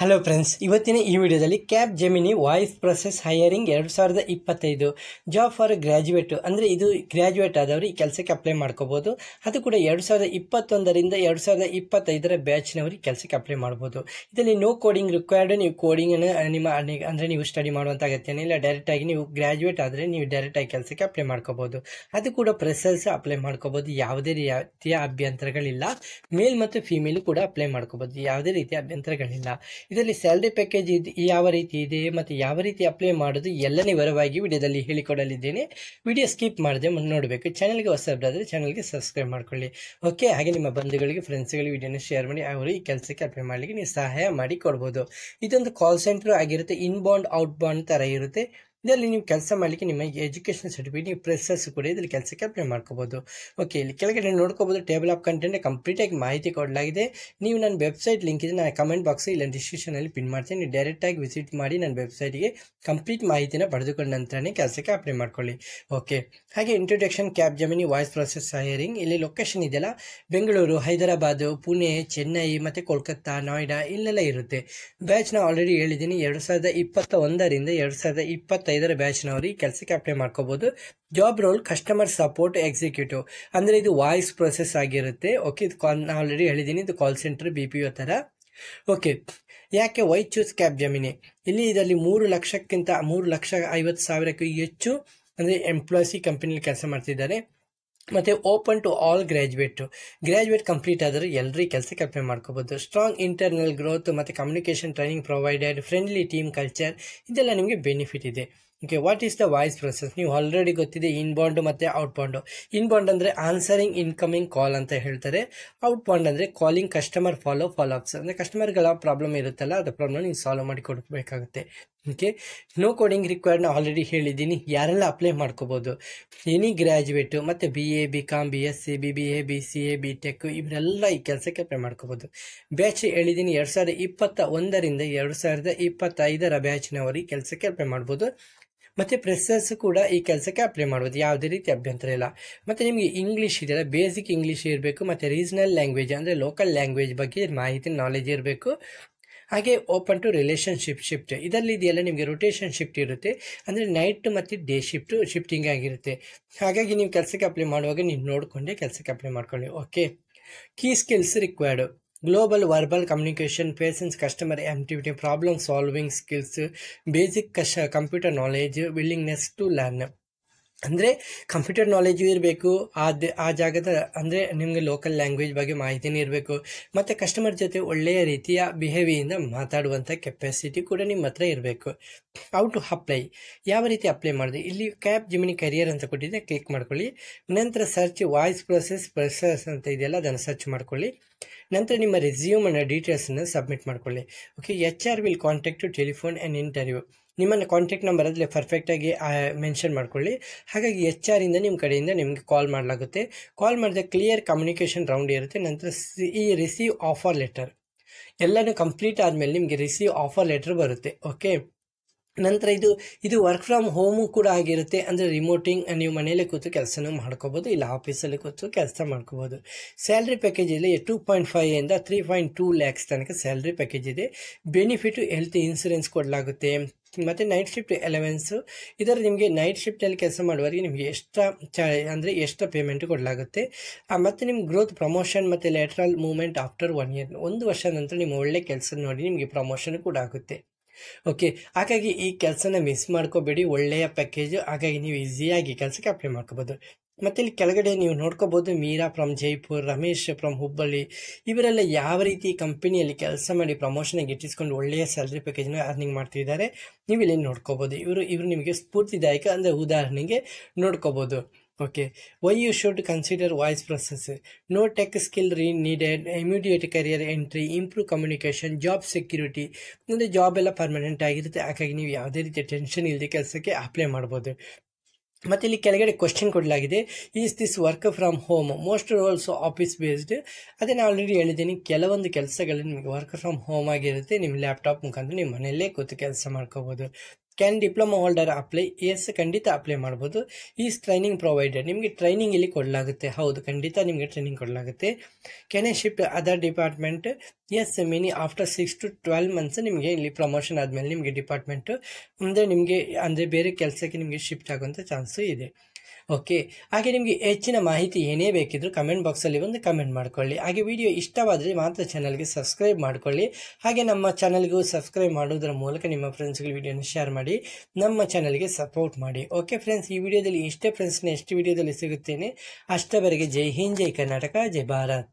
Hello friends, ಇವತ್ತಿನ ಈ ವಿಡಿಯೋದಲ್ಲಿ cap gemini voice process ಹೈಯರಿಂಗ್ 2025 job for graduate ಅಂದರೆ ಇದು ಗ್ರ್ಯಾಜುಯೇಟ್ ಆದವರು ಈ ಕೆಲಸಕ್ಕೆ ಅಪ್ಲೈ ಮಾಡ್ಕೋಬೋದು. ಅದು ಕೂಡ 2021ರಿಂದ 2025 ಬ್ಯಾಚ್ನವರು ಕೆಲಸಕ್ಕೆ ಅಪ್ಲೈ ಮಾಡ್ಬೋದು. ಇದರಲ್ಲಿ ನೋ ಕೋಡಿಂಗ್ ರಿಕ್ವೈರ್ಡ್. ನೀವು ಕೋಡಿಂಗನ್ನು ನಿಮ್ಮ ಅಂದರೆ ನೀವು ಸ್ಟಡಿ ಮಾಡುವಂಥ ಅಗತ್ಯನೇ ಇಲ್ಲ. ಡೈರೆಕ್ಟಾಗಿ ನೀವು ಗ್ರ್ಯಾಜುಯೇಟ್ ಆದರೆ ನೀವು ಡೈರೆಕ್ಟಾಗಿ ಕೆಲಸಕ್ಕೆ ಅಪ್ಲೈ ಮಾಡ್ಕೋಬೋದು. ಅದು ಕೂಡ ಫ್ರೆಶರ್ಸ್ ಅಪ್ಲೈ ಮಾಡ್ಕೋಬೋದು. ಯಾವುದೇ ರೀತಿಯ ಅಭ್ಯಂತರಗಳಿಲ್ಲ. ಮೇಲ್ ಮತ್ತು ಫಿಮೇಲ್ ಕೂಡ ಅಪ್ಲೈ ಮಾಡ್ಕೋಬೋದು. ಯಾವುದೇ ರೀತಿಯ ಅಭ್ಯಂತರಗಳಿಲ್ಲ. ಇದರಲ್ಲಿ ಸ್ಯಾಲರಿ ಪ್ಯಾಕೇಜ್ ಯಾವ ರೀತಿ ಇದೆ ಮತ್ತು ಯಾವ ರೀತಿ ಅಪ್ಲೈ ಮಾಡೋದು ಎಲ್ಲನೇ ವಿವರವಾಗಿ ವಿಡಿಯೋದಲ್ಲಿ ಹೇಳಿಕೊಡಲಿದ್ದೇನೆ. ವಿಡಿಯೋ ಸ್ಕಿಪ್ ಮಾಡದೆ ನೋಡಬೇಕು. ಚಾನಲ್ಗೆ ಹೊಸಬರಾದರೆ ಚಾನಲ್ಗೆ ಸಬ್ಸ್ಕ್ರೈಬ್ ಮಾಡ್ಕೊಳ್ಳಿ. ಓಕೆ, ಹಾಗೆ ನಿಮ್ಮ ಬಂಧುಗಳಿಗೆ ಫ್ರೆಂಡ್ಸ್ಗಳಿಗೆ ವಿಡಿಯೋನ ಶೇರ್ ಮಾಡಿ ಅವರು ಈ ಕೆಲಸಕ್ಕೆ ಅಪ್ಲೈ ಮಾಡಲಿಕ್ಕೆ ನೀವು ಸಹಾಯ ಮಾಡಿ ಕೊಡ್ಬೋದು. ಇದೊಂದು ಕಾಲ್ ಸೆಂಟರ್ ಆಗಿರುತ್ತೆ. ಇನ್ಬೌಂಡ್ ಔಟ್ಬೌಂಡ್ ಥರ ಇರುತ್ತೆ. ಇದರಲ್ಲಿ ನೀವು ಕೆಲಸ ಮಾಡಲಿಕ್ಕೆ ನಿಮ್ಮ ಎಜುಕೇಷನ್ ಸರ್ಟಿಫಿಕೇಟ್, ನೀವು ಪ್ರೆಸರ್ಸ್ ಕೂಡ ಇದರಲ್ಲಿ ಕೆಲಸಕ್ಕೆ ಅಪ್ಲೈ ಮಾಡ್ಕೋಬೋದು. ಓಕೆ, ಇಲ್ಲಿ ಕೆಳಗಡೆ ನೋಡ್ಕೋಬೋದು. ಟೇಬಲ್ ಆಫ್ ಕಂಟೆಂಟ್ ಕಂಪ್ಲೀಟಾಗಿ ಮಾಹಿತಿ ಕೊಡಲಾಗಿದೆ. ನೀವು ನನ್ನ ವೆಬ್ಸೈಟ್ ಲಿಂಕ್ ಇದೆ, ನಾನು ಕಮೆಂಟ್ ಬಾಕ್ಸ್ ಇಲ್ಲ ಡಿಸ್ಕ್ರಿಪ್ಷನಲ್ಲಿ ಪಿನ್ ಮಾಡ್ತೀನಿ. ನೀವು ಡೈರೆಕ್ಟಾಗಿ ವಿಸಿಟ್ ಮಾಡಿ ನನ್ನ ವೆಬ್ಸೈಟ್ಗೆ ಕಂಪ್ಲೀಟ್ ಮಾಹಿತಿನ ಪಡೆದುಕೊಂಡ ನಂತರನೇ ಕೆಲಸಕ್ಕೆ ಅಪ್ಲೈ ಮಾಡ್ಕೊಳ್ಳಿ. ಓಕೆ, ಹಾಗೆ introduction cap gemini voice process ಹೈಯರಿಂಗ್. ಇಲ್ಲಿ ಲೊಕೇಶನ್ ಇದೆಯಲ್ಲ, ಬೆಂಗಳೂರು, ಹೈದರಾಬಾದ್, ಪುಣೆ, ಚೆನ್ನೈ ಮತ್ತು ಕೋಲ್ಕತ್ತಾ, ನೋಯ್ಡಾ ಇಲ್ಲೆಲ್ಲ ಇರುತ್ತೆ. ಬ್ಯಾಚ್ನ ಆಲ್ರೆಡಿ ಹೇಳಿದ್ದೀನಿ. 2021ರಿಂದ 2025 ಬ್ಯಾಚ್ನವರು ಈ ಕೆಲಸಕ್ಕೆ ಅಪ್ಲೈ ಮಾಡ್ಕೋಬಹುದು. Job roll customer support executive, ಅಂದರೆ ಇದು ವಾಯ್ಸ್ ಪ್ರೊಸೆಸ್ ಆಗಿರುತ್ತೆ. ಓಕೆ, ಇದು ಆಲ್ರೆಡಿ ಹೇಳಿದ್ದೀನಿ, ಇದು ಕಾಲ್ ಸೆಂಟರ್ BPO ಥರ. ಓಕೆ, ಯಾಕೆ ವೈ ಚೂಸ್ ಕ್ಯಾಪ್ ಜೆಮಿನಿ? ಇದರಲ್ಲಿ 3,50,000ಕ್ಕೂ ಹೆಚ್ಚು ಅಂದರೆ ಎಂಪ್ಲಾಯ್ಸ್ ಈ ಕಂಪನಿಯಲ್ಲಿ ಕೆಲಸ ಮಾಡ್ತಿದ್ದಾರೆ. ಮತ್ತು open to all graduate complete ಆದರೂ ಎಲ್ಲರೂ ಕೆಲಸಕ್ಕೆ ಅಪ್ಲೈ ಮಾಡ್ಕೋಬೋದು. ಸ್ಟ್ರಾಂಗ್ ಇಂಟರ್ನಲ್ ಗ್ರೋತ್ ಮತ್ತು communication training provided, friendly team culture, ಇದೆಲ್ಲ ನಿಮಗೆ ಬೆನಿಫಿಟ್ ಇದೆ. Okay, what is the voice process? ನೀವು ಆಲ್ರೆಡಿ ಗೊತ್ತಿದೆ, ಇನ್ಬೌಂಡ್ ಮತ್ತು ಔಟ್ಬೌಂಡ್. ಇನ್ಬೌಂಡ್ ಅಂದರೆ ಆನ್ಸರಿಂಗ್ ಇನ್ಕಮಿಂಗ್ ಕಾಲ್ ಅಂತ ಹೇಳ್ತಾರೆ. ಔಟ್ಬೌಂಡ್ ಅಂದರೆ ಕಾಲಿಂಗ್ ಕಸ್ಟಮರ್ ಫಾಲೋ ಅಪ್ಸ್, ಅಂದರೆ ಕಸ್ಟಮರ್ಗಳ ಪ್ರಾಬ್ಲಮ್ ಇರುತ್ತಲ್ಲ, ಅದು ಪ್ರಾಬ್ಲಮ್ ನೀವು ಸಾಲ್ವ್ ಮಾಡಿ ಕೊಡಬೇಕಾಗುತ್ತೆ. Okay, no coding required already ಹೇಳಿದ್ದೀನಿ. ಯಾರೆಲ್ಲ ಅಪ್ಲೈ ಮಾಡ್ಕೋಬೋದು? ಎನಿ ಗ್ರ್ಯಾಜುಯೇಟು ಮತ್ತು BA, BCom, BSc, BBA, BCA, BTech ಇವರೆಲ್ಲ ಈ ಕೆಲಸಕ್ಕೆ ಅಪ್ಲೈ ಮಾಡ್ಕೋಬೋದು. ಬ್ಯಾಚ್ ಹೇಳಿದ್ದೀನಿ, 2021ರಿಂದ 2025 ಬ್ಯಾಚ್ನವರು ಈ ಕೆಲಸಕ್ಕೆ ಅಪ್ಲೈ ಮಾಡ್ಬೋದು. ಮತ್ತು ಫ್ರೆಶರ್ಸ್ ಕೂಡ ಈ ಕೆಲಸಕ್ಕೆ ಅಪ್ಲೈ ಮಾಡ್ಬೋದು. ಯಾವುದೇ ರೀತಿ ಅಭ್ಯಂತರ ಇಲ್ಲ. ಮತ್ತು ನಿಮಗೆ ಇಂಗ್ಲೀಷ್ ಇದೆಯಲ್ಲ, ಬೇಸಿಕ್ ಇಂಗ್ಲೀಷ್ ಇರಬೇಕು. ಮತ್ತು ರೀಜನಲ್ ಲ್ಯಾಂಗ್ವೇಜ್ ಅಂದರೆ ಲೋಕಲ್ ಲ್ಯಾಂಗ್ವೇಜ್ ಬಗ್ಗೆ ಮಾಹಿತಿ ನಾಲೆಜ್ ಇರಬೇಕು. ಹಾಗೆ ಓಪನ್ ಟು ಶಿಫ್ಟ್, ಇದರಲ್ಲಿ ಇದೆಯಲ್ಲ ನಿಮಗೆ ರೊಟೇಷನ್ ಶಿಫ್ಟ್ ಇರುತ್ತೆ. ಅಂದರೆ ನೈಟ್ ಮತ್ತು ಡೇ ಶಿಫ್ಟಿಂಗ್ ಆಗಿರುತ್ತೆ. ಹಾಗಾಗಿ ನೀವು ಕೆಲಸಕ್ಕೆ ಅಪ್ಲೈ ಮಾಡುವಾಗ ನೀವು ನೋಡಿಕೊಂಡೇ ಕೆಲಸಕ್ಕೆ ಅಪ್ಲೈ ಮಾಡ್ಕೊಳ್ಳಿ. Okay, key skills required: global verbal communication, patience, customer activity, problem solving skills, basic computer knowledge, willingness to learn. ಅಂದರೆ ಕಂಪ್ಯೂಟರ್ ನಾಲೆಜು ಇರಬೇಕು. ಆ ಜಾಗದ ಅಂದರೆ ನಿಮಗೆ ಲೋಕಲ್ ಲ್ಯಾಂಗ್ವೇಜ್ ಬಗ್ಗೆ ಮಾಹಿತಿನೇ ಇರಬೇಕು. ಮತ್ತು ಕಸ್ಟಮರ್ ಜೊತೆ ಒಳ್ಳೆಯ ರೀತಿಯ ಬಿಹೇವಿಯಿಂದ ಮಾತಾಡುವಂಥ ಕೆಪಾಸಿಟಿ ಕೂಡ ನಿಮ್ಮ ಹತ್ರ ಇರಬೇಕು. How to apply? ಯಾವ ರೀತಿ ಅಪ್ಲೈ ಮಾಡಿದೆ? ಇಲ್ಲಿ ಕ್ಯಾಪ್ ಜೆಮಿನಿ ಕರಿಯರ್ ಅಂತ ಕೊಟ್ಟಿದೆ, ಕ್ಲಿಕ್ ಮಾಡ್ಕೊಳ್ಳಿ. ನಂತರ ಸರ್ಚ್ ವಾಯ್ಸ್ ಪ್ರೊಸೆಸ್ ಅಂತ ಇದೆಯಲ್ಲ, ಅದನ್ನು ಸರ್ಚ್ ಮಾಡ್ಕೊಳ್ಳಿ. ನಂತರ ನಿಮ್ಮ ರೆಸ್ಯೂಮ್ ಡೀಟೇಲ್ಸನ್ನು ಸಬ್ಮಿಟ್ ಮಾಡ್ಕೊಳ್ಳಿ. Okay, HR will contact to telephone and interview. ನಿಮ್ಮನ್ನು ಕಾಂಟ್ಯಾಕ್ಟ್ ನಂಬರ್ ಅದರಲ್ಲಿ ಪರ್ಫೆಕ್ಟಾಗಿ ಮೆನ್ಷನ್ ಮಾಡ್ಕೊಳ್ಳಿ. ಹಾಗಾಗಿ HR ಇಂದ ನಿಮ್ಮ ಕಡೆಯಿಂದ ನಿಮಗೆ ಕಾಲ್ ಮಾಡಲಾಗುತ್ತೆ. ಕಾಲ್ ಮಾಡಿದಾಗ ಕ್ಲಿಯರ್ ಕಮ್ಯುನಿಕೇಷನ್ ರೌಂಡ್ ಇರುತ್ತೆ. ನಂತರ ರಿಸೀವ್ ಆಫರ್ ಲೆಟರ್ ಎಲ್ಲನೂ ಕಂಪ್ಲೀಟ್ ಆದಮೇಲೆ ನಿಮಗೆ ರಿಸೀವ್ ಆಫರ್ ಲೆಟರ್ ಬರುತ್ತೆ. ಓಕೆ, ನಂತರ ಇದು ವರ್ಕ್ ಫ್ರಮ್ ಹೋಮು ಕೂಡ ಆಗಿರುತ್ತೆ. ಅಂದರೆ ರಿಮೋಟಿಂಗ್, ನೀವು ಮನೆಯಲ್ಲೇ ಕೂತು ಕೆಲಸನೂ ಮಾಡ್ಕೋಬೋದು, ಇಲ್ಲ ಆಫೀಸಲ್ಲಿ ಕೂತು ಕೆಲಸ ಮಾಡ್ಕೋಬೋದು. ಸ್ಯಾಲ್ರಿ ಪ್ಯಾಕೇಜ್ ಇಲ್ಲಿ 2.5 3.2 lakhs ತನಕ ಸ್ಯಾಲ್ರಿ ಪ್ಯಾಕೇಜ್ ಇದೆ. ಬೆನಿಫಿಟ್ ಹೆಲ್ತ್ ಇನ್ಸೂರೆನ್ಸ್ ಕೊಡಲಾಗುತ್ತೆ. ಮತ್ತು ನೈಟ್ ಶಿಫ್ಟ್ ಅಲವೆನ್ಸು, ಇದರ ನಿಮಗೆ ನೈಟ್ ಶಿಫ್ಟಲ್ಲಿ ಕೆಲಸ ಮಾಡುವವರಿಗೆ ನಿಮಗೆ ಎಕ್ಸ್ಟ್ರಾ ಪೇಮೆಂಟ್ ಕೊಡಲಾಗುತ್ತೆ. ಮತ್ತು ನಿಮ್ಮ ಗ್ರೋತ್, ಪ್ರಮೋಷನ್ ಮತ್ತು ಲ್ಯಾಟ್ರಲ್ ಮೂವ್ಮೆಂಟ್ ಆಫ್ಟರ್ 1 year, 1 ವರ್ಷ ನಂತರ ನಿಮ್ಮ ಒಳ್ಳೆ ಕೆಲಸ ನೋಡಿ ನಿಮಗೆ ಪ್ರಮೋಷನ್ ಕೂಡ ಆಗುತ್ತೆ. ಓಕೆ, ಹಾಗಾಗಿ ಈ ಕೆಲಸನ ಮಿಸ್ ಮಾಡ್ಕೋಬೇಡಿ. ಒಳ್ಳೆಯ ಪ್ಯಾಕೇಜು, ಹಾಗಾಗಿ ನೀವು ಈಸಿಯಾಗಿ ಕೆಲಸಕ್ಕೆ ಅಪ್ಲೈ ಮಾಡ್ಕೋಬೋದು. ಮತ್ತು ಇಲ್ಲಿ ಕೆಳಗಡೆ ನೀವು ನೋಡ್ಕೋಬೋದು, ಮೀರಾ ಫ್ರಮ್ ಜೈಪುರ್, ರಮೇಶ್ ಫ್ರಮ್ ಹುಬ್ಬಳ್ಳಿ, ಇವರೆಲ್ಲ ಯಾವ ರೀತಿ ಕಂಪನಿಯಲ್ಲಿ ಕೆಲಸ ಮಾಡಿ ಪ್ರಮೋಷನ್ ಗಿಟ್ಟಿಸ್ಕೊಂಡು ಒಳ್ಳೆಯ ಸ್ಯಾಲ್ರಿ ಪ್ಯಾಕೇಜ್ನ ಅರ್ನಿಂಗ್ ಮಾಡ್ತಿದ್ದಾರೆ. ನೀವು ಇಲ್ಲಿ ನೋಡ್ಕೋಬೋದು. ಇವರು ನಿಮಗೆ ಸ್ಫೂರ್ತಿದಾಯಕ, ಅಂದರೆ ಉದಾಹರಣೆಗೆ ನೋಡ್ಕೋಬೋದು. Okay, why you should consider voice process: no tech skill needed, immediate career entry, improve communication, job security. ಅಂದರೆ ಜಾಬ್ ಎಲ್ಲ ಪರ್ಮನೆಂಟ್ ಆಗಿರುತ್ತೆ. ಹಾಗಾಗಿ ನೀವು ಯಾವುದೇ ರೀತಿಯ ಟೆನ್ಷನ್ ಇಲ್ಲದೆ ಕೆಲಸಕ್ಕೆ ಅಪ್ಲೈ ಮಾಡ್ಬೋದು. ಮತ್ತು ಇಲ್ಲಿ ಕೆಳಗಡೆ ಕ್ವಶನ್ ಕೊಡಲಾಗಿದೆ, is this work from home? Most roles office based. ಅದೇ ನಾನು ಆಲ್ರೆಡಿ ಹೇಳಿದ್ದೀನಿ, ಕೆಲವೊಂದು ಕೆಲಸಗಳು ನಿಮಗೆ ವರ್ಕ್ ಫ್ರಮ್ ಹೋಮ್ ಆಗಿರುತ್ತೆ. ನಿಮ್ಮ ಲ್ಯಾಪ್ಟಾಪ್ ಮುಖಾಂತರ ನಿಮ್ಮ ಮನೆಯಲ್ಲೇ ಕೂತು ಕೆಲಸ ಮಾಡ್ಕೋಬೋದು. Can diploma holder apply? Yes, ಖಂಡಿತ ಅಪ್ಲೈ ಮಾಡ್ಬೋದು. Is training provided? ನಿಮಗೆ ಟ್ರೈನಿಂಗ್ ಇಲ್ಲಿ ಕೊಡಲಾಗುತ್ತೆ. ಹೌದು, ಖಂಡಿತ ನಿಮಗೆ ಟ್ರೈನಿಂಗ್ ಕೊಡಲಾಗುತ್ತೆ. Can I shift other department? Yes, mini after 6 to 12 months ನಿಮಗೆ ಇಲ್ಲಿ ಪ್ರಮೋಷನ್ ಆದಮೇಲೆ ನಿಮಗೆ ಡಿಪಾರ್ಟ್ಮೆಂಟು ಮುಂದೆ ನಿಮಗೆ ಅಂದರೆ ಬೇರೆ ಕೆಲಸಕ್ಕೆ ನಿಮಗೆ ಶಿಫ್ಟ್ ಆಗುವಂಥ ಚಾನ್ಸು ಇದೆ. ಓಕೆ, ಹಾಗೆ ನಿಮಗೆ ಹೆಚ್ಚಿನ ಮಾಹಿತಿ ಏನೇ ಬೇಕಿದ್ರೂ ಕಮೆಂಟ್ ಬಾಕ್ಸಲ್ಲಿ ಒಂದು ಕಮೆಂಟ್ ಮಾಡ್ಕೊಳ್ಳಿ. ಹಾಗೆ ವಿಡಿಯೋ ಇಷ್ಟವಾದರೆ ಮಾತ್ರ ಚಾನಲ್ಗೆ ಸಬ್ಸ್ಕ್ರೈಬ್ ಮಾಡ್ಕೊಳ್ಳಿ. ಹಾಗೆ ನಮ್ಮ ಚಾನಲ್ಗೂ ಸಬ್ಸ್ಕ್ರೈಬ್ ಮಾಡೋದರ ಮೂಲಕ ನಿಮ್ಮ ಫ್ರೆಂಡ್ಸ್ಗಳು ವಿಡಿಯೋನ ಶೇರ್ ಮಾಡಿ ನಮ್ಮ ಚಾನಲ್ಗೆ ಸಪೋರ್ಟ್ ಮಾಡಿ. ಓಕೆ ಫ್ರೆಂಡ್ಸ್, ಈ ವಿಡಿಯೋದಲ್ಲಿ ಇಷ್ಟೇ ಫ್ರೆಂಡ್ಸ್. ನೆಕ್ಸ್ಟ್ ವಿಡಿಯೋದಲ್ಲಿ ಸಿಗುತ್ತೇನೆ. ಅಷ್ಟವರೆಗೆ ಜೈ ಹಿಂದ್, ಜೈ ಕರ್ನಾಟಕ, ಜೈ ಭಾರತ್.